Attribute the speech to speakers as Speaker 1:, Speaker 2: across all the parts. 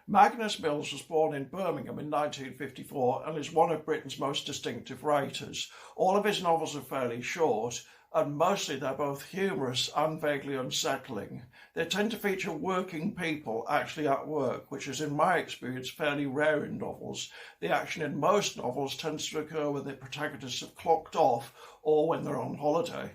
Speaker 1: Magnus Mills was born in Birmingham in 1954 and is one of Britain's most distinctive writers. All of his novels are fairly short, and mostly they're both humorous and vaguely unsettling. They tend to feature working people actually at work, which is, in my experience, fairly rare in novels. The action in most novels tends to occur when the protagonists have clocked off or when they're on holiday.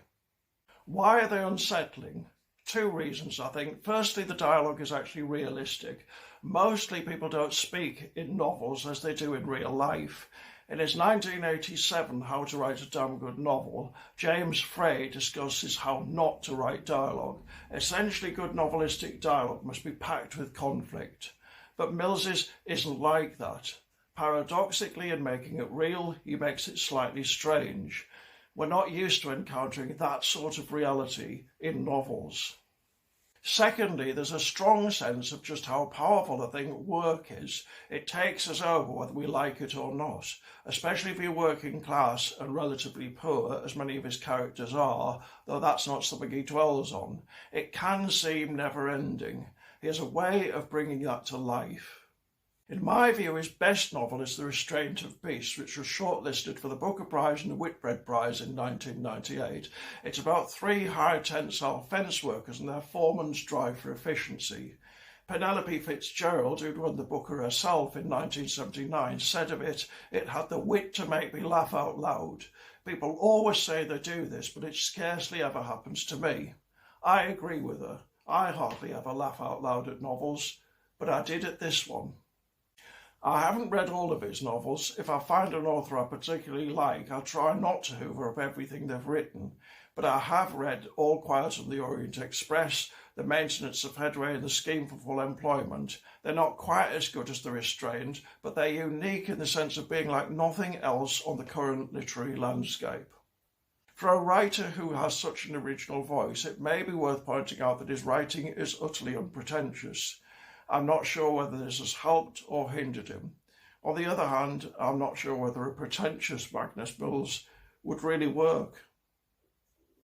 Speaker 1: Why are they unsettling? Two reasons, I think. Firstly, the dialogue is actually realistic. Mostly people don't speak in novels as they do in real life. In his 1987 How to Write a Damn Good Novel, James Frey discusses how not to write dialogue. Essentially, good novelistic dialogue must be packed with conflict. But Mills's isn't like that. Paradoxically, in making it real, he makes it slightly strange. We're not used to encountering that sort of reality in novels. Secondly, there's a strong sense of just how powerful a thing work is. It takes us over whether we like it or not, especially if you're working class and relatively poor, as many of his characters are, though that's not something he dwells on. It can seem never-ending. He has a way of bringing that to life. In my view, his best novel is The Restraint of Beasts, which was shortlisted for the Booker Prize and the Whitbread Prize in 1998. It's about three high-tensile fence workers and their foreman's drive for efficiency. Penelope Fitzgerald, who'd won the Booker herself in 1979, said of it, "It had the wit to make me laugh out loud. People always say they do this, but it scarcely ever happens to me." I agree with her. I hardly ever laugh out loud at novels, but I did at this one. I haven't read all of his novels. If I find an author I particularly like, I'll try not to hoover up everything they've written. But I have read All Quiet on the Orient Express, The Maintenance of Headway and The Scheme for Full Employment. They're not quite as good as The Restraint, but they're unique in the sense of being like nothing else on the current literary landscape. For a writer who has such an original voice, it may be worth pointing out that his writing is utterly unpretentious. I'm not sure whether this has helped or hindered him. On the other hand, I'm not sure whether a pretentious Magnus Mills would really work.